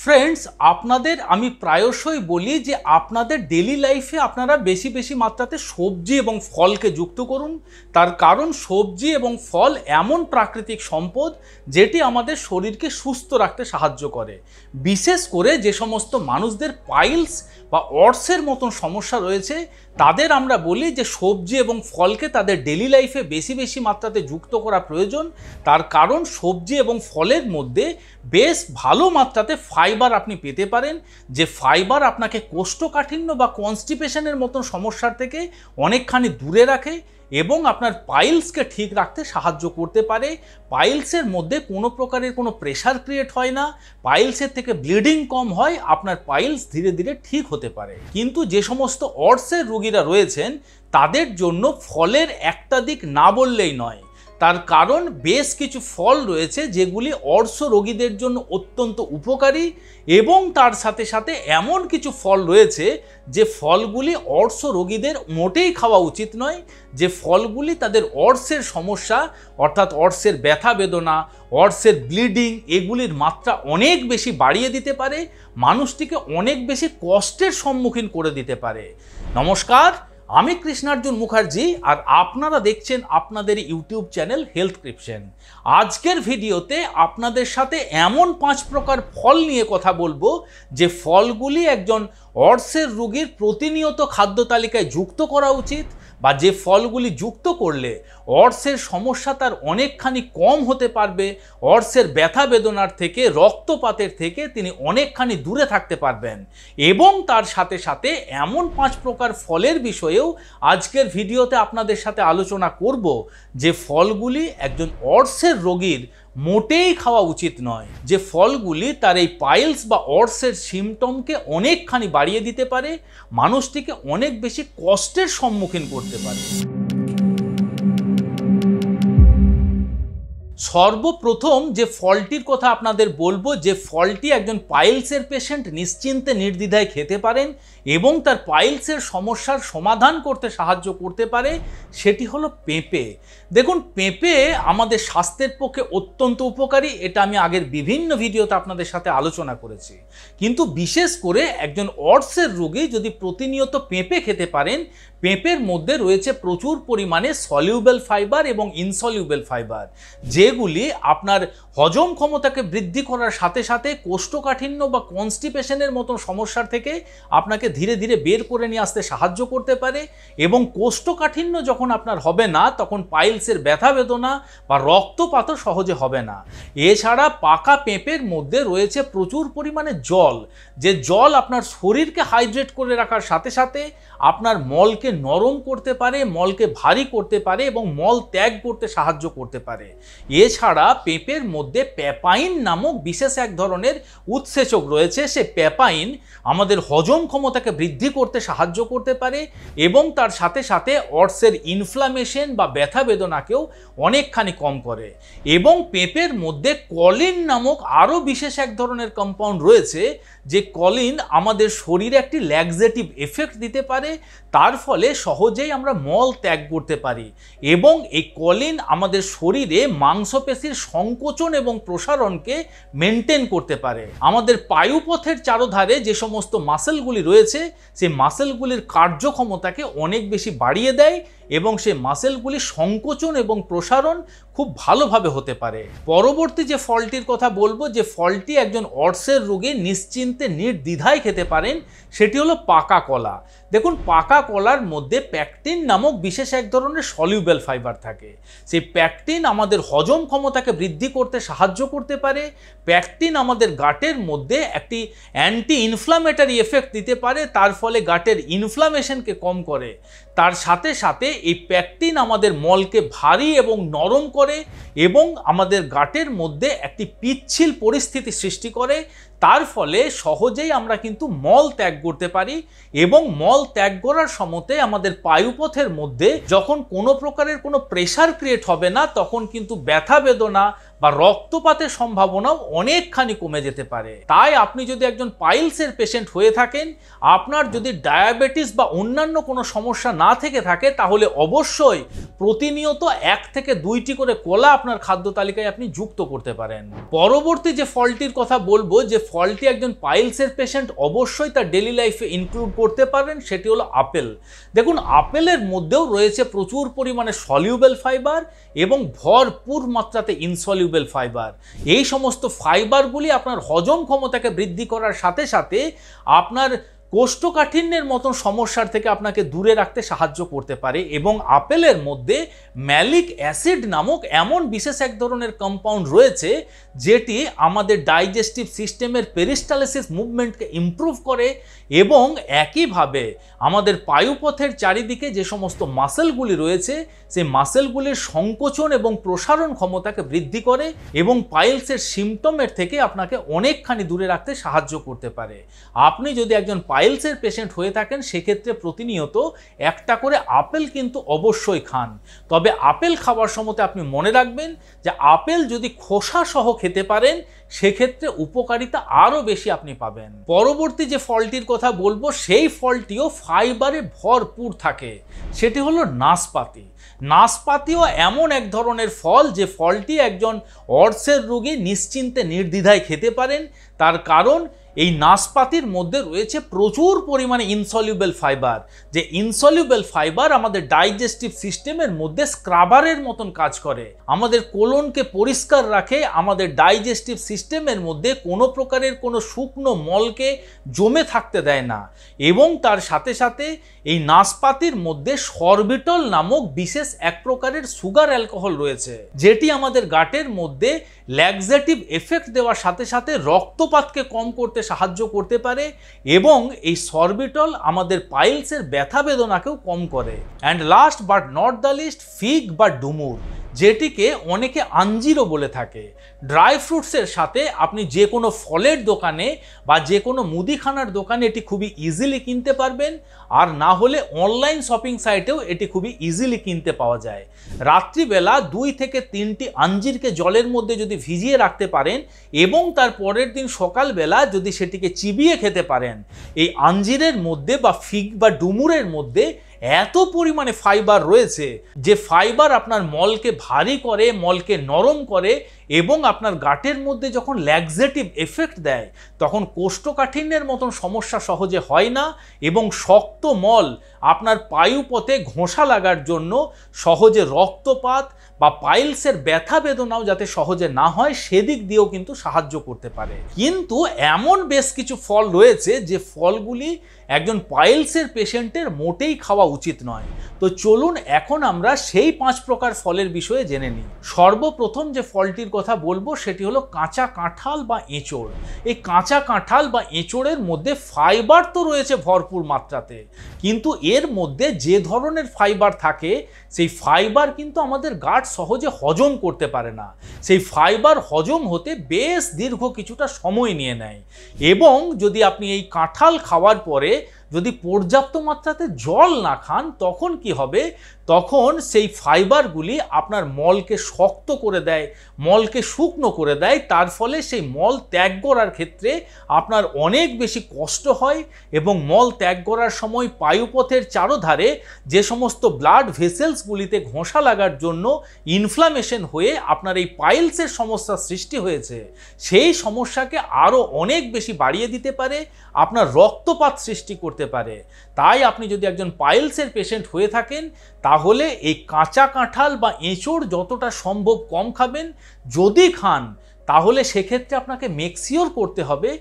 Friends, আপনাদের আমি প্রায়শই বলি যে আপনাদের ডেলি লাইফে আপনারা বেশি বেশি মাত্রাতে সবজি এবং ফলকে যুক্ত করুন। তার কারণ সবজি এবং ফল এমন প্রাকৃতিক সম্পদ যেটি আমাদের শরীরকে সুস্থ রাখতে সাহায্য করে। বিশেষ করে যে সমস্ত মানুষদের পাইলস বা অর্সের মতন সমস্যা রয়েছে তাদের আমরা বলি যে সবজি এবং ফলকে তাদের ডেলি লাইফে বেশি বেশি মাত্রাতে যুক্ত করা প্রয়োজন। তার কারণ সবজি এবং ফলের মধ্যে বেশ ভালো মাত্রাতে ফাইবার আপনি পেতে পারেন, যে ফাইবার আপনাকে কোষ্ঠকাঠিন্য বা কনস্টিপেশনের মতন সমস্যার থেকে অনেকখানি দূরে রাখে এবং আপনার পাইলসকে ঠিক রাখতে সাহায্য করতে পারে। পাইলসের মধ্যে কোনো প্রকারের কোনো প্রেশার ক্রিয়েট হয় না, পাইলসের থেকে ব্লিডিং কম হয়, আপনার পাইলস ধীরে ধীরে ঠিক হতে পারে। কিন্তু যে সমস্ত অর্সের রোগীরা রয়েছেন তাদের জন্য ফলের একটা দিক না বললেই নয়। তার কারণ বেশ কিছু ফল রয়েছে যেগুলি অর্শ রোগীদের জন্য অত্যন্ত উপকারী এবং তার সাথে সাথে এমন কিছু ফল রয়েছে যে ফলগুলি অর্শ রোগীদের মোটেই খাওয়া উচিত নয়, যে ফলগুলি তাদের অর্শের সমস্যা অর্থাৎ অর্শের ব্যথা বেদনা, অর্শের ব্লিডিং এগুলির মাত্রা অনেক বেশি বাড়িয়ে দিতে পারে, মানুষটিকে অনেক বেশি কষ্টের সম্মুখীন করে দিতে পারে। নমস্কার, আমি কৃষ্ণার্জুন মুখার্জি আর আপনারা দেখছেন আপনাদের ইউটিউব চ্যানেল হেলথক্রিপশন। আজকের ভিডিওতে আপনাদের সাথে এমন 5 প্রকার ফল নিয়ে কথা বলবো যে ফলগুলি একজন অর্শের রোগীর প্রতিনিয়ত খাদ্য তালিকায় যুক্ত করা উচিত, বা যে ফলগুলি যুক্ত করলে অর্শের সমস্যা তার অনেকখানি কম হতে পারবে, অর্শের ব্যথা বেদনার থেকে রক্তপাতের থেকে তিনি অনেকখানি দূরে থাকতে পারবেন। এবং তার সাথে সাথে এমন 5 প্রকার ফলের বিষয়েও আজকের ভিডিওতে আপনাদের সাথে আলোচনা করব যে ফলগুলি একজন অর্শের রোগীর মোটেই খাওয়া উচিত নয়, যে ফলগুলি তার এই পাইলস বা অর্শের সিমটমকে অনেকখানি বাড়িয়ে দিতে পারে, মানুষটিকে অনেক বেশি কষ্টের সম্মুখীন করতে পারে। সর্বপ্রথম যে ফলটির কথা আপনাদের বলবো, যে ফলটি একজন পাইলসের পেশেন্ট নিশ্চিন্তে নির্দ্বিধায় খেতে পারেন এবং তার পাইলসের সমস্যার সমাধান করতে সাহায্য করতে পারে, সেটি হলো পেঁপে। দেখুন, পেঁপে আমাদের স্বাস্থ্যের পক্ষে অত্যন্ত উপকারী, এটা আমি আগের বিভিন্ন ভিডিওতে আপনাদের সাথে আলোচনা করেছি। কিন্তু বিশেষ করে একজন অর্শের রোগী যদি প্রতিনিয়ত পেঁপে খেতে পারেন, পেঁপের মধ্যে রয়েছে প্রচুর পরিমাণে সলিউবেল ফাইবার এবং ইনসলিউবেল ফাইবার, যেগুলি আপনার হজম ক্ষমতাকে বৃদ্ধি করার সাথে সাথে কোষ্ঠকাঠিন্য বা কনস্টিপেশনের মতন সমস্যার থেকে আপনাকে ধীরে ধীরে বের করে নিয়ে আসতে সাহায্য করতে পারে। এবং কোষ্ঠকাঠিন্য যখন আপনার হবে না তখন পাইলসের ব্যথা বেদনা বা রক্তপাতও সহজে হবে না। এছাড়া পাকা পেঁপের মধ্যে রয়েছে প্রচুর পরিমাণে জল, যে জল আপনার শরীরকে হাইড্রেট করে রাখার সাথে সাথে আপনার মলকে নরম করতে পারে, মলকে ভারী করতে পারে এবং মল ত্যাগ করতে সাহায্য করতে পারে। এছাড়া পেঁপের মধ্যে প্যাপাইন নামক বিশেষ এক ধরনের উৎসেচক রয়েছে, সে প্যাপাইন আমাদের হজম ক্ষমতাকে বৃদ্ধি করতে সাহায্য করতে পারে এবং তার সাথে সাথে অর্শের ইনফ্লামেশন বা ব্যথা বেদনাকেও অনেকখানি কম করে। এবং পেঁপের মধ্যে কলিন নামক আরও বিশেষ এক ধরনের কম্পাউন্ড রয়েছে, যে কলিন আমাদের শরীরে একটি ল্যাক্সেটিভ এফেক্ট দিতে পারে, তার ফলে সহজেই আমরা মল ত্যাগ করতে পারি। এবং এই কলিন আমাদের শরীরে মাংসপেশির সংকোচন এবং প্রসারণকে মেনটেন করতে পারে। আমাদের পায়ুপথের চারধারে যে সমস্ত মাসেলগুলি রয়েছে সেই মাসেলগুলির কার্যক্ষমতাকে অনেক বেশি বাড়িয়ে দেয় এবং সেই মাসেলগুলি সংকোচন এবং প্রসারণ খুব ভালোভাবে হতে পারে। পরবর্তী যে ফলটির কথা বলবো, যে ফলটি একজন অর্শের রোগী নিশ্চিন্তে নির্দ্বিধায় খেতে পারেন, সেটি হলো পাকা কলা। দেখুন, পাকা কলার মধ্যে প্যাকটিন নামক বিশেষ এক ধরনের সলিউবেল ফাইবার থাকে। সেই প্যাকটিন আমাদের হজম ক্ষমতাকে বৃদ্ধি করতে সাহায্য করতে পারে। প্যাকটিন আমাদের গাটের মধ্যে একটি অ্যান্টি ইনফ্লামেটরি এফেক্ট দিতে পারে, তার ফলে গাটের ইনফ্লামেশনকে কম করে। তার সাথে সাথে এই প্যাকটিন আমাদের মলকে ভারী এবং নরম করে এবং আমাদের গাটের মধ্যে একটি পিচ্ছিল পরিস্থিতি সৃষ্টি করে, তার ফলে সহজেই আমরা কিন্তু মল ত্যাগ করতে পারি। এবং মল ত্যাগ করার সময়তে আমাদের পায়ুপথের মধ্যে যখন কোনো প্রকারের কোনো প্রেশার ক্রিয়েট হবে না, তখন কিন্তু ব্যথা বেদনা বা রক্তপাতের সম্ভাবনাও অনেকখানি কমে যেতে পারে। তাই আপনি যদি একজন পাইলসের পেশেন্ট হয়ে থাকেন, আপনার যদি ডায়াবেটিস বা অন্যান্য কোনো সমস্যা না থেকে থাকে, তাহলে অবশ্যই প্রতিনিয়ত 1 থেকে 2টি করে কলা আপনার খাদ্য তালিকায় আপনি যুক্ত করতে পারেন। পরবর্তী যে ফলটির কথা বলবো, যে ফলটি একজন পাইলসের পেশেন্ট অবশ্যই তার ডেলি লাইফে ইনক্লুড করতে পারেন সেটি হলো আপেল। দেখুন, আপেলের মধ্যেও রয়েছে প্রচুর পরিমাণে সলিউবেল ফাইবার এবং ভরপুর মাত্রাতে ইনসলিউবেল ফাইবার। এই সমস্ত ফাইবারগুলি আপনার হজম ক্ষমতাকে বৃদ্ধি করার সাথে সাথে আপনার কোষ্ঠকাঠিন্যের মতন সমস্যার থেকে আপনাকে দূরে রাখতে সাহায্য করতে পারে। এবং আপেলের মধ্যে ম্যালিক অ্যাসিড নামক এমন বিশেষ এক ধরনের কম্পাউন্ড রয়েছে যেটি আমাদের ডাইজেস্টিভ সিস্টেমের পেরিস্টালসিস মুভমেন্টকে ইমপ্রুভ করে এবং একইভাবে আমাদের পায়ুপথের চারিদিকে যে সমস্ত মাসেলগুলি রয়েছে সেই মাসেলগুলির সংকোচন এবং প্রসারণ ক্ষমতাকে বৃদ্ধি করে এবং পাইলসের সিমটমের থেকে আপনাকে অনেকখানি দূরে রাখতে সাহায্য করতে পারে। আপনি যদি একজন পাইলসের পেশেন্ট হয়ে থাকেন সেক্ষেত্রে প্রতিনিয়ত একটা করে আপেল কিন্তু অবশ্যই খান। তবে আপেল খাওয়ার সময় আপনি মনে রাখবেন যে আপেল যদি খোসা সহ খেতে পারেন সেক্ষেত্রে উপকারিতা আরও বেশি আপনি পাবেন। পরবর্তী যে ফলটির কথা বলবো সেই ফলটিও ফাইবারে ভরপুর থাকে, সেটি হলো নাশপাতি। নাশপাতিও এমন এক ধরনের ফল যে ফলটি একজন অর্সের রোগী নিশ্চিন্তে নির্দ্বিধায় খেতে পারেন। তার কারণ এই নাশপাতির মধ্যে রয়েছে প্রচুর পরিমাণে ইনসলিউবেল ফাইবার, যে ইনসলিউবেল ফাইবার আমাদের ডাইজেস্টিভ সিস্টেমের মধ্যে স্ক্রাবারের মতন কাজ করে, আমাদের কোলনকে পরিষ্কার রাখে, আমাদের ডাইজেস্টিভ সিস্টেমের মধ্যে কোনো প্রকারের কোনো শুকনো মলকে জমে থাকতে দেয় না। এবং তার সাথে সাথে এই নাশপাতির মধ্যে সরবিটল নামক বিশেষ এক প্রকারের সুগার অ্যালকোহল রয়েছে, যেটি আমাদের গাটের মধ্যে ল্যাক্সেটিভ এফেক্ট দেওয়ার সাথে সাথে রক্তপাতকে কম করতে সাহায্য করতে পারে এবং এই সরবিটল আমাদের পাইলসের ব্যথা বেদনাকেও কম করে। And last but not the least, fig বা ডুমুর, যেটিকে অনেকে আঞ্জিরও বলে থাকে। ড্রাই ফ্রুটসের সাথে আপনি যে কোনো ফলের দোকানে বা যে কোনো মুদিখানার দোকানে এটি খুবই ইজিলি কিনতে পারবেন, আর না হলে অনলাইন শপিং সাইটেও এটি খুবই ইজিলি কিনতে পাওয়া যায়। রাত্রিবেলা 2 থেকে 3টি আঞ্জিরকে জলের মধ্যে যদি ভিজিয়ে রাখতে পারেন এবং তার পরের দিন সকালবেলা যদি সেটিকে চিবিয়ে খেতে পারেন, এই আঞ্জিরের মধ্যে বা ফিগ বা ডুমুরের মধ্যে এত পরিমাণে ফাইবার রয়েছে যে ফাইবার আপনার মলকে ভারী করে, মলকে নরম করে এবং আপনার গাটের মধ্যে যখন ল্যাক্সেটিভ এফেক্ট দেয় তখন কোষ্ঠকাঠিন্যের মতন সমস্যা সহজে হয় না এবং শক্ত মল আপনার পায়ুপথে ঘোষা লাগার জন্য সহজে রক্তপাত বা পাইলসের ব্যথা বেদনাও যাতে সহজে না হয় সেদিক দিয়েও কিন্তু সাহায্য করতে পারে। কিন্তু এমন বেশ কিছু ফল রয়েছে যে ফলগুলি একজন পাইলসের পেশেন্টের মোটেই খাওয়া উচিত নয়। তো চলুন এখন আমরা সেই 5 প্রকার ফলের বিষয়ে জেনে নিই। সর্বপ্রথম যে ফলটির কথা বলবো সেটি হলো কাঁচা কাঁঠাল বা এঁচোড়। এই কাঁচা কাঁঠাল বা এঁচোড়ের মধ্যে ফাইবার তো রয়েছে ভরপুর মাত্রাতে, কিন্তু এর মধ্যে যে ধরনের ফাইবার থাকে সেই ফাইবার কিন্তু আমাদের গাট সহজে হজম করতে পারে না। সেই ফাইবার হজম হতে বেশ দীর্ঘ কিছুটা সময় নিয়ে নেয় এবং যদি আপনি এই কাঁঠাল খাওয়ার পরে যদি পর্যাপ্ত মাত্রাতে জল না খান তখন কি হবে, তখন সেই ফাইবারগুলি আপনার মলকে শক্ত করে দেয়, মলকে শুকনো করে দেয়। তার ফলে সেই মল ত্যাগ করার ক্ষেত্রে আপনার অনেক বেশি কষ্ট হয় এবং মল ত্যাগ করার সময় পায়ুপথের চারধারে যে সমস্ত ব্লাড ভেসেলসগুলিতে ঘোষা লাগার জন্য ইনফ্লামেশন হয়ে আপনার এই পাইলসের সমস্যা সৃষ্টি হয়েছে সেই সমস্যাকে আরও অনেক বেশি বাড়িয়ে দিতে পারে, আপনার রক্তপাত সৃষ্টি করতে পারে। তাই আপনি যদি একজন পাইলসের পেশেন্ট হয়ে থাকেন তাহলে এই কাঁচা কাঁঠাল বা এঁচোড় যতটা সম্ভব কম খাবেন। যদি খান তাহলে সেক্ষেত্রে আপনাকে মেকশিওর করতে হবে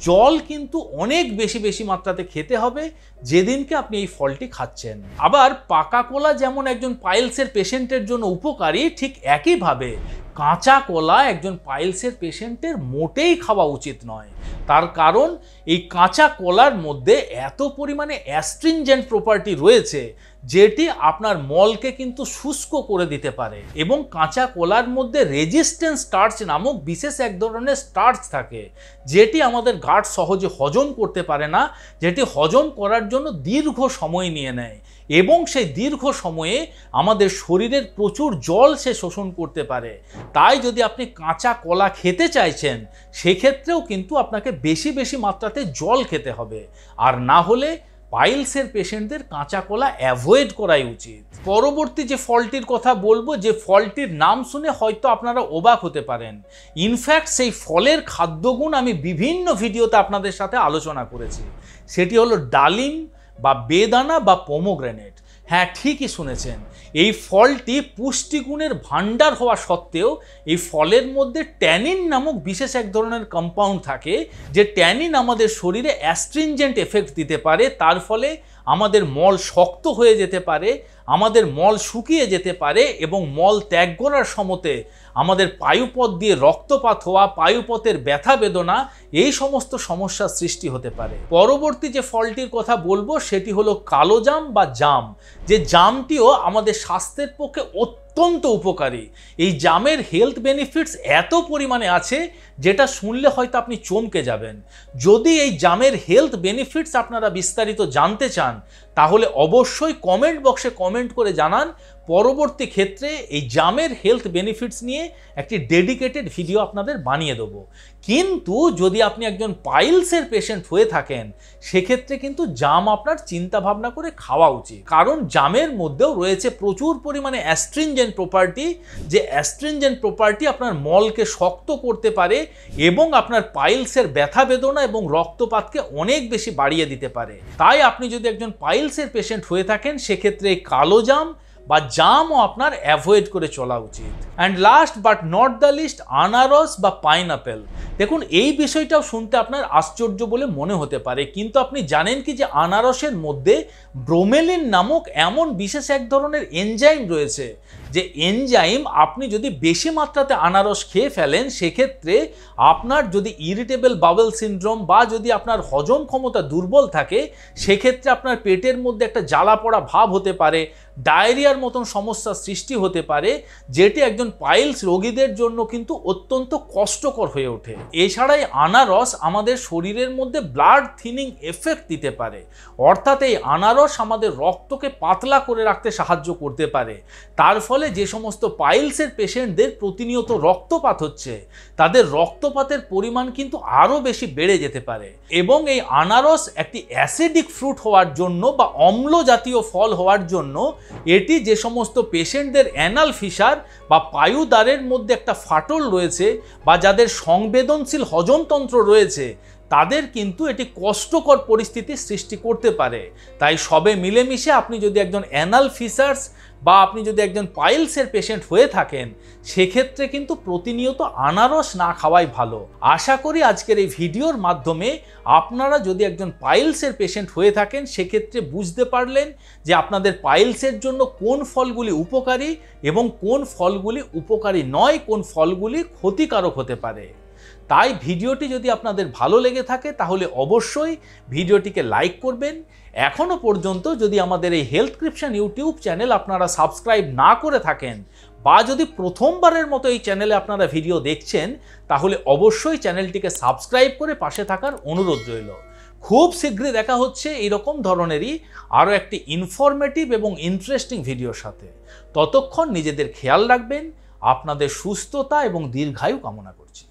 জল কিন্তু অনেক বেশি মাত্রাতে খেতে হবে যেদিনকে আপনি এই ফলটি খাচ্ছেন। আবার পাকা কলা যেমন একজন পাইলসের পেশেন্টের জন্য উপকারী, ঠিক একইভাবে কাঁচা কলা একজন পাইলসের পেশেন্টের মোটেই খাওয়া উচিত নয়। তার কারণ এই কাঁচা কলার মধ্যে এত পরিমাণে অ্যাস্ট্রিনজেন্ট প্রপার্টি রয়েছে যেটি আপনার মলকে কিন্তু শুষ্ক করে দিতে পারে এবং কাঁচা কলার মধ্যে রেজিস্ট্যান্স স্টার্চ নামক বিশেষ এক ধরনের স্টার্চ থাকে যেটি আমাদের গাট সহজে হজম করতে পারে না, যেটি হজম করার জন্য দীর্ঘ সময় নিয়ে নেয় এবং সেই দীর্ঘ সময়ে আমাদের শরীরের প্রচুর জল সে শোষণ করতে পারে। তাই যদি আপনি কাঁচা কলা খেতে চাইছেন সেক্ষেত্রেও কিন্তু আপনাকে বেশি মাত্রাতে জল খেতে হবে, আর না হলে পাইলসের পেশেন্টদের কাঁচা কলা অ্যাভয়েড করাই উচিত। পরবর্তী যে ফলটির কথা বলবো, যে ফলটির নাম শুনে হয়তো আপনারা অবাক হতে পারেন, ইনফ্যাক্ট সেই ফলের খাদ্যগুণ আমি বিভিন্ন ভিডিওতে আপনাদের সাথে আলোচনা করেছি। সেটি হলো ডালিম বা বেদানা বা পোমোগ্রেনেট। হ্যাঁ, ঠিকই শুনেছেন, এই ফলটি পুষ্টিগুণের ভাণ্ডার হওয়া সত্ত্বেও এই ফলের মধ্যে ট্যানিন নামক বিশেষ এক ধরনের কম্পাউন্ড থাকে, যে ট্যানিন আমাদের শরীরে অ্যাস্ট্রিনজেন্ট এফেক্ট দিতে পারে। তার ফলে আমাদের মল শক্ত হয়ে যেতে পারে, আমাদের মল শুকিয়ে যেতে পারে এবং মল ত্যাগ করার সময়তে আমাদের পায়ুপথ দিয়ে রক্তপাত হওয়া, পায়ুপথের ব্যথা বেদনা, এই সমস্ত সমস্যার সৃষ্টি হতে পারে। পরবর্তী যে ফলটির কথা বলবো সেটি হলো কালো জাম বা জাম, যে জামটিও আমাদের স্বাস্থ্যের পক্ষে অত্যন্ত উপকারী। এই জামের হেলথ বেনিফিটস এত পরিমাণে আছে যেটা শুনলে হয়তো আপনি চমকে যাবেন। যদি এই জামের হেলথ বেনিফিটস আপনারা বিস্তারিত জানতে চান তাহলে অবশ্যই কমেন্ট বক্সে কমেন্ট করে জানান। পরবর্তী ক্ষেত্রে এই জামের হেলথ বেনিফিটস নিয়ে একটি ডেডিকেটেড ভিডিও আপনাদের বানিয়ে দেবো। কিন্তু যদি আপনি একজন পাইলসের পেশেন্ট হয়ে থাকেন সেক্ষেত্রে কিন্তু জাম আপনার চিন্তা ভাবনা করে খাওয়া উচিত, কারণ জামের মধ্যেও রয়েছে প্রচুর পরিমাণে অ্যাস্ট্রিনজেন্ট প্রপার্টি, যে অ্যাস্ট্রিনজেন্ট প্রপার্টি আপনার মলকে শক্ত করতে পারে এবং আপনার পাইলসের ব্যথা বেদনা এবং রক্তপাতকে অনেক বেশি বাড়িয়ে দিতে পারে। তাই আপনি যদি একজন পাইলসের পেশেন্ট হয়ে থাকেন সেক্ষেত্রে কালো জাম বা জামও আপনার অ্যাভয়েড করে চলা উচিত। And last but not the least, আনারস বা পাইনাপেল। দেখুন, এই বিষয়টাও শুনতে আপনার আশ্চর্য বলে মনে হতে পারে, কিন্তু আপনি জানেন কি যে আনারসের মধ্যে ব্রোমেলিন নামক এমন বিশেষ এক ধরনের এনজাইম রয়েছে, যে এনজাইম আপনি যদি বেশি মাত্রাতে আনারস খেয়ে ফেলেন সেক্ষেত্রে আপনার যদি ইরিটেবল বাউল সিনড্রোম বা যদি আপনার হজম ক্ষমতা দুর্বল থাকে সেক্ষেত্রে আপনার পেটের মধ্যে একটা জ্বালা পড়া ভাব হতে পারে, ডায়রিয়ার মতন সমস্যার সৃষ্টি হতে পারে, যেটি একজন পাইলস রোগীদের জন্য কিন্তু অত্যন্ত কষ্টকর হয়ে ওঠে। এছাড়াই আনারস আমাদের শরীরের মধ্যে ব্লাড থিনিং এফেক্ট দিতে পারে, অর্থাৎ এই আনারস আমাদের রক্তকে পাতলা করে রাখতে সাহায্য করতে পারে। তার ফলে যে সমস্ত পাইলসের পেশেন্টদের প্রতিনিয়ত রক্তপাত হচ্ছে তাদের রক্তপাতের পরিমাণ কিন্তু আরও বেশি বেড়ে যেতে পারে। এবং এই আনারস একটি অ্যাসিডিক ফ্রুট হওয়ার জন্য বা অম্ল জাতীয় ফল হওয়ার জন্য এটি যে সমস্ত পেশেন্টদের অ্যানাল ফিসার বা পায়ুদ্বারের মধ্যে একটা ফাটল রয়েছে বা যাদের সংবেদনশীল হজমতন্ত্র রয়েছে তাদের কিন্তু এটি কষ্টকর পরিস্থিতির সৃষ্টি করতে পারে। তাই সবে মিলেমিশে আপনি যদি একজন অ্যানাল ফিসার্স বা আপনি যদি একজন পাইলসের পেশেন্ট হয়ে থাকেন সেক্ষেত্রে কিন্তু প্রতিনিয়ত আনারস না খাওয়াই ভালো। আশা করি আজকের এই ভিডিওর মাধ্যমে আপনারা যদি একজন পাইলসের পেশেন্ট হয়ে থাকেন সেক্ষেত্রে বুঝতে পারলেন যে আপনাদের পাইলসের জন্য কোন ফলগুলি উপকারী এবং কোন ফলগুলি উপকারী নয়, কোন ফলগুলি ক্ষতিকারক হতে পারে। তাই ভিডিওটি যদি আপনাদের ভালো লেগে থাকে তাহলে অবশ্যই ভিডিওটিকে লাইক করবেন। এখনো পর্যন্ত যদি আমাদের এই হেলথক্রিপশন ইউটিউব চ্যানেল আপনারা সাবস্ক্রাইব না করে থাকেন বা যদি প্রথমবারের মতো এই চ্যানেলে আপনারা ভিডিও দেখছেন তাহলে অবশ্যই চ্যানেলটিকে সাবস্ক্রাইব করে পাশে থাকার অনুরোধ রইল। খুব শীঘ্রই দেখা হচ্ছে এইরকম ধরনেরই আরও একটি ইনফরমেটিভ এবং ইন্টারেস্টিং ভিডিওর সাথে। ততক্ষণ নিজেদের খেয়াল রাখবেন। আপনাদের সুস্থতা এবং দীর্ঘায়ু কামনা করছি।